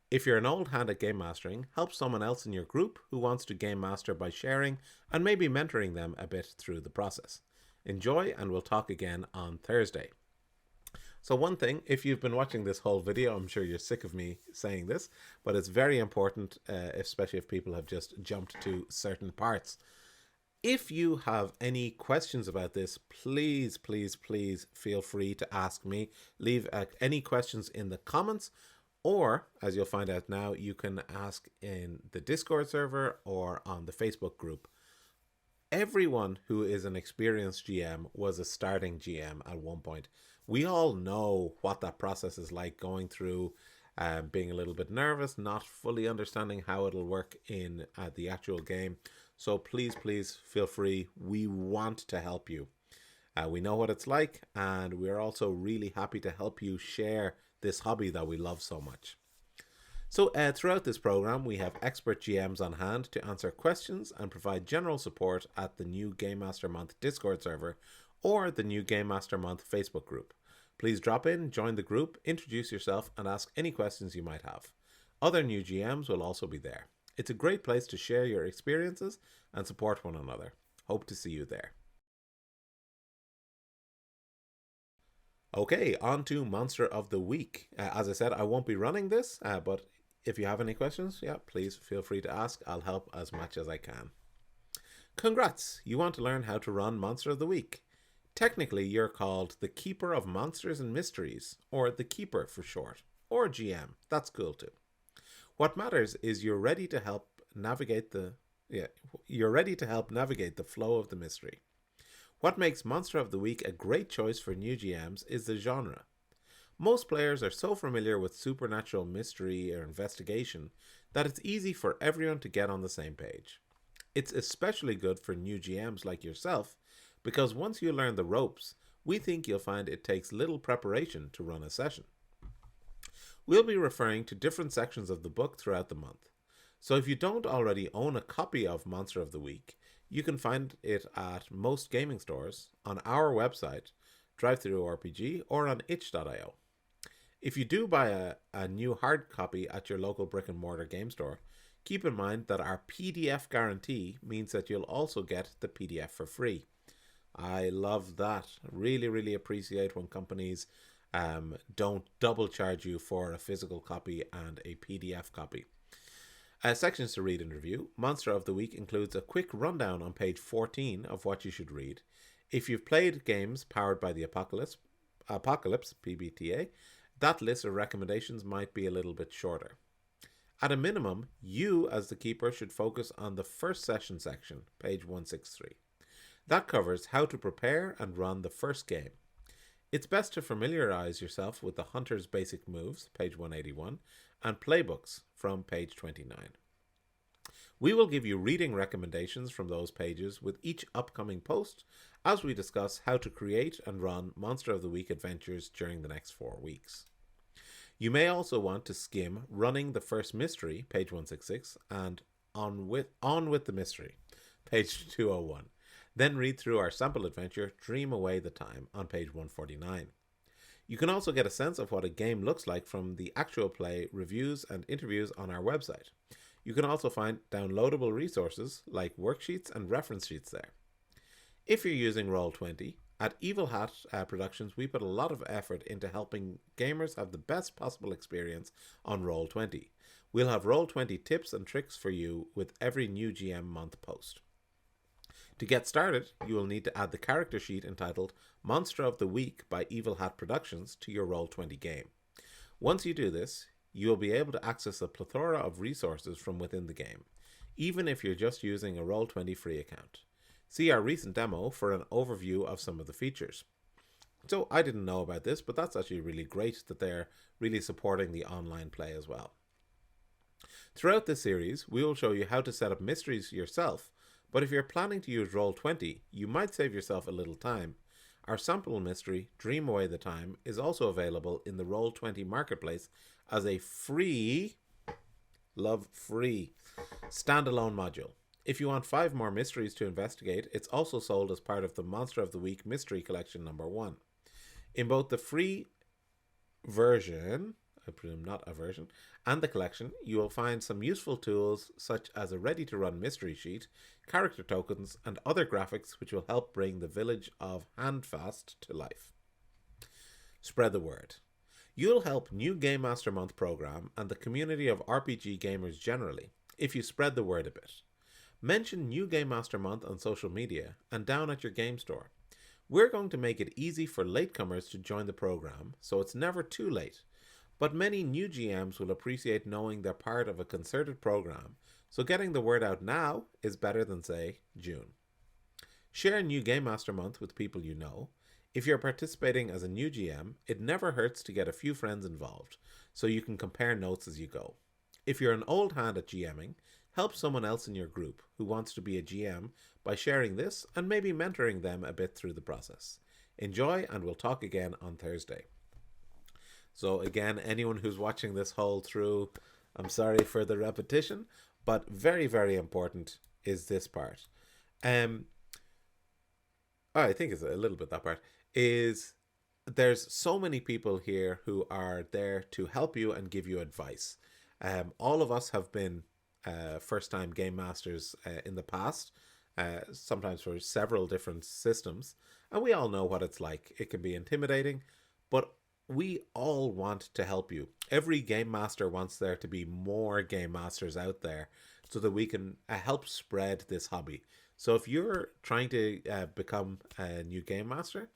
Speaker 1: If you're an old hand at game mastering, help someone else in your group who wants to game master by sharing and maybe mentoring them a bit through the process. Enjoy, and we'll talk again on Thursday. So one thing, if you've been watching this whole video, I'm sure you're sick of me saying this, but it's very important, especially if people have just jumped to certain parts. If you have any questions about this, please feel free to ask me. Leave any questions in the comments, or as you'll find out now, you can ask in the Discord server or on the Facebook group. Everyone who is an experienced GM was a starting GM at one point. We all know what that process is like, going through being a little bit nervous, not fully understanding how it'll work in the actual game. So please feel free. We want to help you. We know what it's like, and we're also really happy to help you share this hobby that we love so much. So throughout this program, we have expert GMs on hand to answer questions and provide general support at the New Game Master Month Discord server or the New Game Master Month Facebook group. Please drop in, join the group, introduce yourself, and ask any questions you might have. Other new GMs will also be there. It's a great place to share your experiences and support one another. Hope to see you there. Okay, on to Monster of the Week. As I said, I won't be running this, but if you have any questions, please feel free to ask. I'll help as much as I can. Congrats! You want to learn how to run Monster of the Week. Technically, you're called the Keeper of Monsters and Mysteries, or the Keeper for short, or GM. That's cool too. What matters is you're ready to help navigate the flow of the mystery. What makes Monster of the Week a great choice for new GMs is the genre. Most players are so familiar with supernatural mystery or investigation that it's easy for everyone to get on the same page. It's especially good for new GMs like yourself, because once you learn the ropes, we think you'll find it takes little preparation to run a session. We'll be referring to different sections of the book throughout the month. So if you don't already own a copy of Monster of the Week, you can find it at most gaming stores, on our website, DriveThruRPG, or on itch.io. If you do buy a new hard copy at your local brick and mortar game store, keep in mind that our PDF guarantee means that you'll also get the PDF for free. I love that. Really appreciate when companies don't double charge you for a physical copy and a PDF copy. Sections to read and review. Monster of the Week includes a quick rundown on page 14 of what you should read. If you've played games powered by the Apocalypse, PBTA, that list of recommendations might be a little bit shorter. At a minimum, you as the keeper should focus on the first session section, page 163. That covers how to prepare and run the first game. It's best to familiarize yourself with the Hunter's basic moves, page 181, and playbooks from page 29. We will give you reading recommendations from those pages with each upcoming post as we discuss how to create and run Monster of the Week adventures during the next 4 weeks. You may also want to skim Running the First Mystery, page 166, and On with the Mystery, page 201. Then read through our sample adventure, Dream Away the Time, on page 149. You can also get a sense of what a game looks like from the actual play, reviews, and interviews on our website. You can also find downloadable resources like worksheets and reference sheets there. If you're using Roll20, at Evil Hat Productions, we put a lot of effort into helping gamers have the best possible experience on Roll20. We'll have Roll20 tips and tricks for you with every new GM month post. To get started, you will need to add the character sheet entitled Monster of the Week by Evil Hat Productions to your Roll20 game. Once you do this, you will be able to access a plethora of resources from within the game, even if you're just using a Roll20 free account. See our recent demo for an overview of some of the features. So I didn't know about this, but that's actually really great that they're really supporting the online play as well. Throughout this series, we will show you how to set up mysteries yourself, but if you're planning to use Roll20, you might save yourself a little time. Our sample mystery, Dream Away the Time, is also available in the Roll20 marketplace as a free, free, standalone module. If you want 5 more mysteries to investigate, it's also sold as part of the Monster of the Week Mystery Collection number 1. In both the free version, I presume not a version, and the collection, you will find some useful tools such as a ready-to-run mystery sheet, character tokens, and other graphics which will help bring the village of Handfast to life. Spread the word. You'll help New Game Master Month program and the community of RPG gamers generally if you spread the word a bit. Mention New Game Master Month on social media and down at your game store. We're going to make it easy for latecomers to join the program, so it's never too late. But many new GMs will appreciate knowing they're part of a concerted program, so getting the word out now is better than, say, June. Share New Game Master Month with people you know. If you're participating as a new GM, it never hurts to get a few friends involved, so you can compare notes as you go. If you're an old hand at GMing, help someone else in your group who wants to be a GM by sharing this and maybe mentoring them a bit through the process. Enjoy, and we'll talk again on Thursday. So again, anyone who's watching this whole through, I'm sorry for the repetition, but very, very important is this part. I think it's a little bit that part, is there's so many people here who are there to help you and give you advice. All of us have been first-time game masters in the past, sometimes for several different systems, and we all know what it's like. It can be intimidating, but we all want to help you. Every game master wants there to be more game masters out there so that we can help spread this hobby. So if you're trying to become a new game master,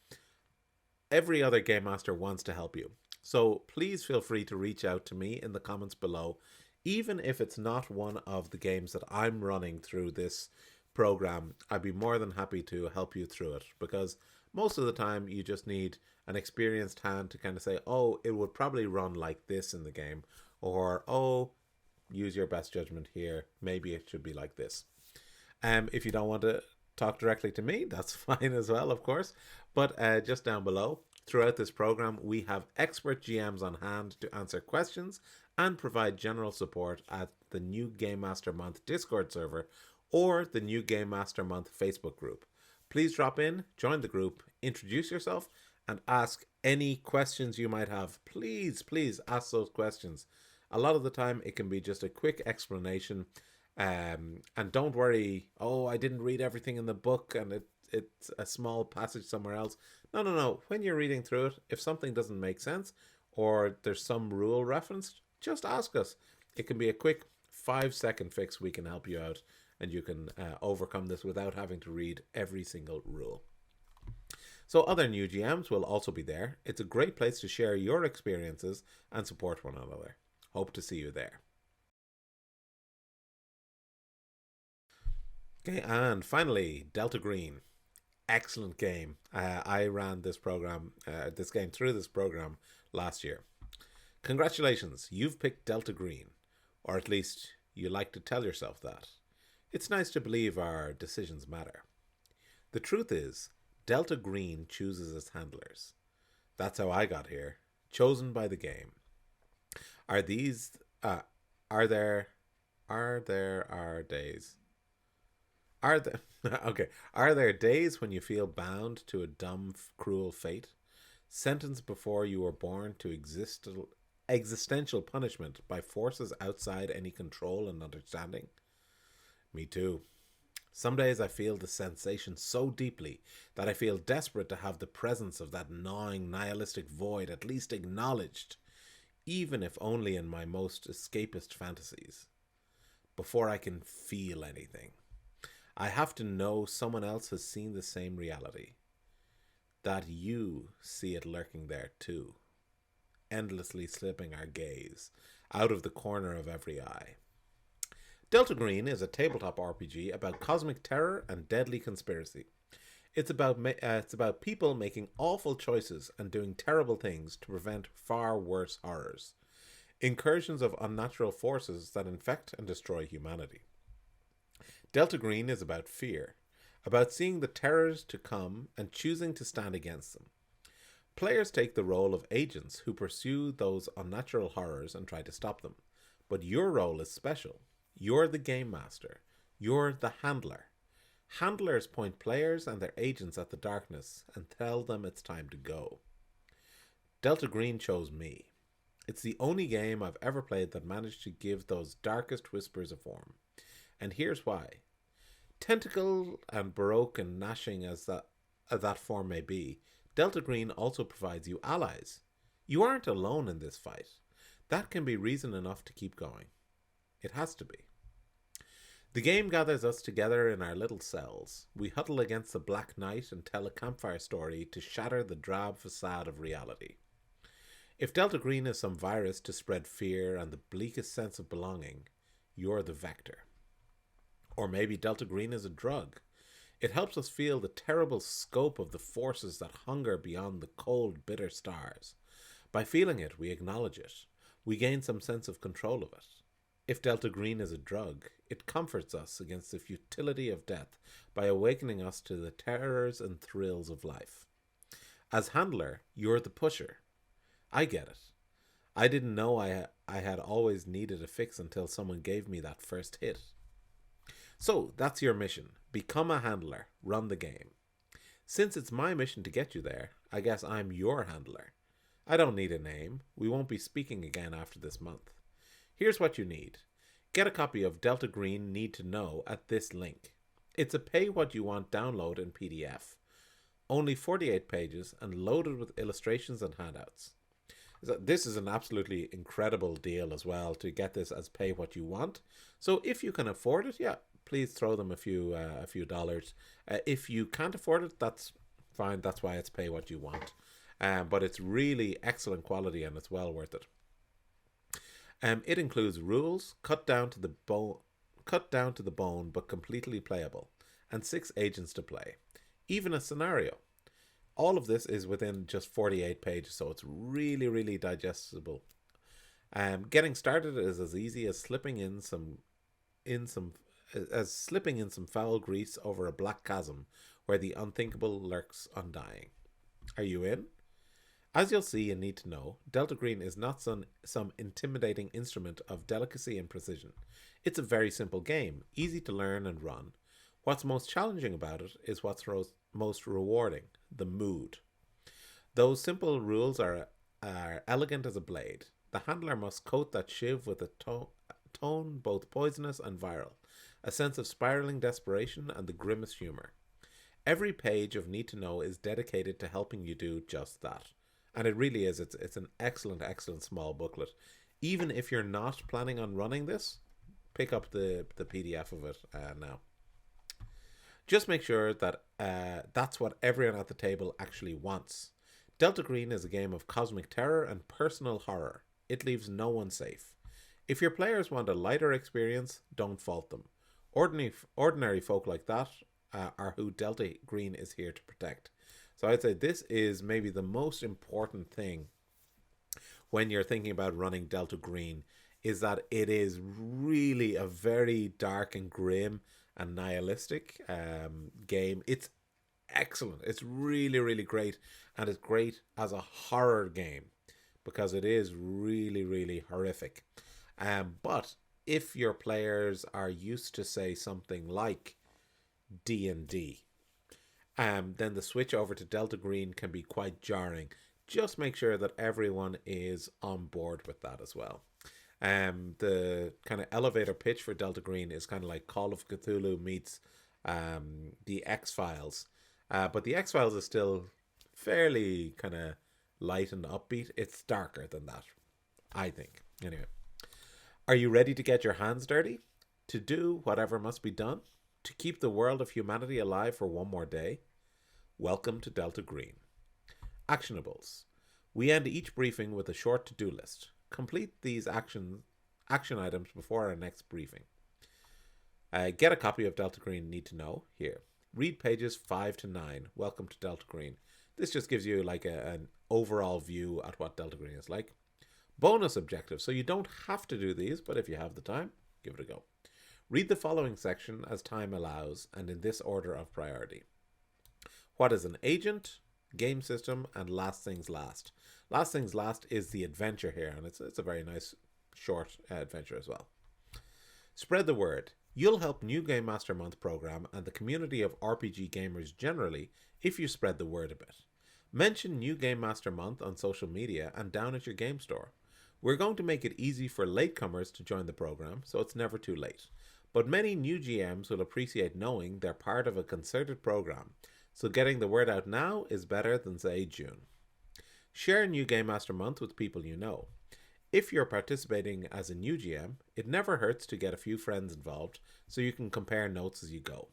Speaker 1: every other game master wants to help you. So please feel free to reach out to me in the comments below, even if it's not one of the games that I'm running through this program. I'd be more than happy to help you through it, because most of the time you just need an experienced hand to kind of say, oh, it would probably run like this in the game, or oh, use your best judgment here, maybe it should be like this. If you don't want to talk directly to me, that's fine as well, of course. But just down below, throughout this program, we have expert GMs on hand to answer questions and provide general support at the New Game Master Month Discord server or the New Game Master Month Facebook group. Please drop in, join the group, introduce yourself, and ask any questions you might have. Please ask those questions. A lot of the time it can be just a quick explanation, and don't worry, oh, I didn't read everything in the book and it's a small passage somewhere else. No. When you're reading through it, if something doesn't make sense or there's some rule referenced, just ask us. It can be a quick 5-second fix. We can help you out and you can overcome this without having to read every single rule. So other new GMs will also be there. It's a great place to share your experiences and support one another. Hope to see you there. Okay, and finally, Delta Green. Excellent game. I ran this game through this program last year. Congratulations, you've picked Delta Green, or at least you like to tell yourself that. It's nice to believe our decisions matter. The truth is, Delta Green chooses its handlers. That's how I got here, chosen by the game. Are there days when you feel bound to a dumb, cruel fate, sentenced before you were born to existential punishment by forces outside any control and understanding? Me too. Some days I feel the sensation so deeply that I feel desperate to have the presence of that gnawing nihilistic void at least acknowledged, even if only in my most escapist fantasies, before I can feel anything. I have to know someone else has seen the same reality, that you see it lurking there too, endlessly slipping our gaze out of the corner of every eye. Delta Green is a tabletop RPG about cosmic terror and deadly conspiracy. It's about people making awful choices and doing terrible things to prevent far worse horrors. Incursions of unnatural forces that infect and destroy humanity. Delta Green is about fear, about seeing the terrors to come and choosing to stand against them. Players take the role of agents who pursue those unnatural horrors and try to stop them. But your role is special. You're the game master. You're the handler. Handlers point players and their agents at the darkness and tell them it's time to go. Delta Green chose me. It's the only game I've ever played that managed to give those darkest whispers a form. And here's why. Tentacle and baroque and gnashing as that form may be, Delta Green also provides you allies. You aren't alone in this fight. That can be reason enough to keep going. It has to be. The game gathers us together in our little cells. We huddle against the black night and tell a campfire story to shatter the drab facade of reality. If Delta Green is some virus to spread fear and the bleakest sense of belonging, you're the vector. Or maybe Delta Green is a drug. It helps us feel the terrible scope of the forces that hunger beyond the cold, bitter stars. By feeling it, we acknowledge it. We gain some sense of control of it. If Delta Green is a drug, it comforts us against the futility of death by awakening us to the terrors and thrills of life. As handler, you're the pusher. I get it. I didn't know I had always needed a fix until someone gave me that first hit. So, that's your mission. Become a handler. Run the game. Since it's my mission to get you there, I guess I'm your handler. I don't need a name. We won't be speaking again after this month. Here's what you need. Get a copy of Delta Green Need to Know at this link. It's a pay-what-you-want download in PDF. Only 48 pages and loaded with illustrations and handouts. This is an absolutely incredible deal as well to get this as pay-what-you-want. So if you can afford it, yeah, please throw them a few dollars. If you can't afford it, that's fine. That's why it's pay-what-you-want. But it's really excellent quality and it's well worth it. It includes rules cut down to the bone, but completely playable, and 6 agents to play, even a scenario. All of this is within just 48 pages, so it's really, really digestible. Getting started is as easy as slipping in some foul grease over a black chasm where the unthinkable lurks undying. Are you in? As you'll see and need to know, Delta Green is not some intimidating instrument of delicacy and precision. It's a very simple game, easy to learn and run. What's most challenging about it is what's most rewarding, the mood. Those simple rules are elegant as a blade. The handler must coat that shiv with a tone both poisonous and viral, a sense of spiraling desperation and the grimmest humour. Every page of Need to Know is dedicated to helping you do just that. And it really is. It's an excellent, excellent small booklet. Even if you're not planning on running this, pick up the PDF of it now. Just make sure that that's what everyone at the table actually wants. Delta Green is a game of cosmic terror and personal horror. It leaves no one safe. If your players want a lighter experience, don't fault them. Ordinary folk like that are who Delta Green is here to protect. So I'd say this is maybe the most important thing when you're thinking about running Delta Green, is that it is really a very dark and grim and nihilistic game. It's excellent. It's really, really great. And it's great as a horror game because it is really, really horrific. But if your players are used to, say, something like D&D, then the switch over to Delta Green can be quite jarring just make sure that everyone is on board with that as well. The kind of elevator pitch for Delta Green is kind of like Call of Cthulhu meets the X-Files. But the X-Files is still fairly kind of light and upbeat. It's darker than that, I think. Anyway, are you ready to get your hands dirty? To do whatever must be done? To keep the world of humanity alive for one more day? Welcome to Delta Green. Actionables. We end each briefing with a short to-do list. Complete these action items before our next briefing. Get a copy of Delta Green Need to Know here. Read pages 5 to 9. Welcome to Delta Green. This just gives you like an overall view at what Delta Green is like. Bonus objectives. So you don't have to do these, but if you have the time, give it a go. Read the following section as time allows and in this order of priority. What is an agent, game system, and last things last? Last things last is the adventure here, and it's a very nice short adventure as well. Spread the word. You'll help New Game Master Month program and the community of RPG gamers generally if you spread the word a bit. Mention New Game Master Month on social media and down at your game store. We're going to make it easy for latecomers to join the program, so it's never too late. But many new GMs will appreciate knowing they're part of a concerted program, so getting the word out now is better than, say, June. Share New Game Master Month with people you know. If you're participating as a new GM, it never hurts to get a few friends involved so you can compare notes as you go.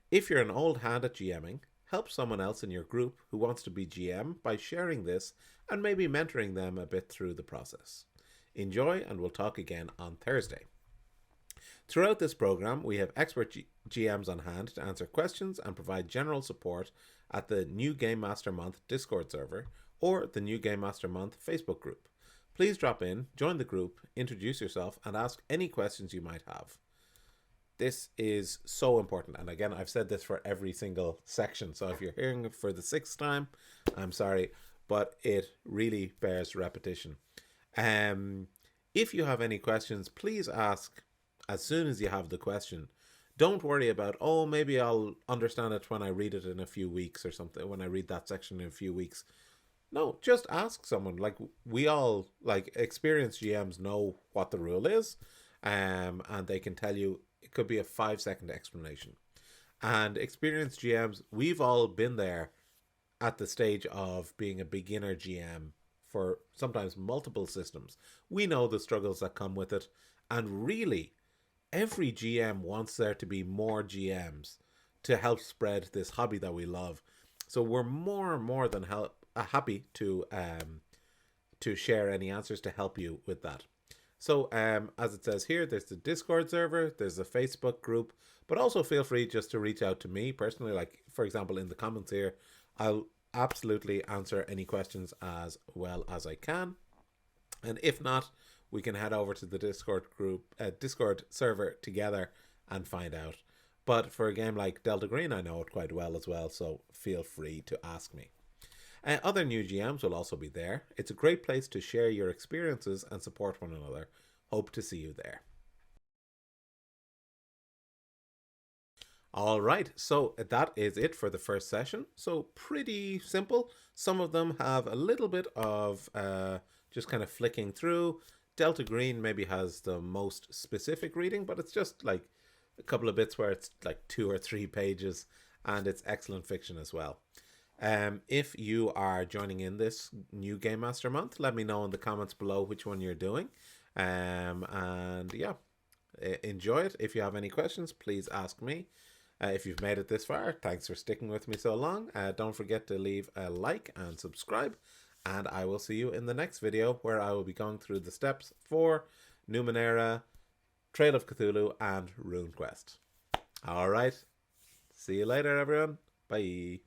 Speaker 1: If you're an old hand at GMing, help someone else in your group who wants to be GM by sharing this and maybe mentoring them a bit through the process. Enjoy, and we'll talk again on Thursday. Throughout this program, we have expert GMs on hand to answer questions and provide general support at the New Game Master Month Discord server or the New Game Master Month Facebook group. Please drop in, join the group, introduce yourself, and ask any questions you might have. This is so important, and again, I've said this for every single section, so if you're hearing it for the 6th time, I'm sorry, but it really bears repetition. If you have any questions, please ask as soon as you have the question. Don't worry about, oh, maybe I'll understand it when I read it in a few weeks or something, when I read that section in a few weeks. No, just ask someone. Like, we all, like, experienced GMs know what the rule is, and they can tell you. It could be a 5-second explanation. And experienced GMs, we've all been there at the stage of being a beginner GM for sometimes multiple systems. We know the struggles that come with it, and really, every GM wants there to be more GMs to help spread this hobby that we love. So we're more than happy to share any answers to help you with that. So as it says here, there's the Discord server, there's the Facebook group, but also feel free just to reach out to me personally. Like, for example, in the comments here, I'll absolutely answer any questions as well as I can. And if not, we can head over to the Discord group, Discord server together and find out. But for a game like Delta Green, I know it quite well as well, so feel free to ask me. Other new GMs will also be there. It's a great place to share your experiences and support one another. Hope to see you there. All right, so that is it for the first session. So pretty simple. Some of them have a little bit of just kind of flicking through. Delta Green maybe has the most specific reading, but it's just like a couple of bits where it's like 2 or 3 pages, and it's excellent fiction as well. If you are joining in this New Game Master Month, let me know in the comments below which one you're doing. And yeah, enjoy it. If you have any questions, please ask me. If you've made it this far, thanks for sticking with me so long. Don't forget to leave a like and subscribe. And I will see you in the next video, where I will be going through the steps for Numenera, Trail of Cthulhu, and Runequest. All right. See you later, everyone. Bye.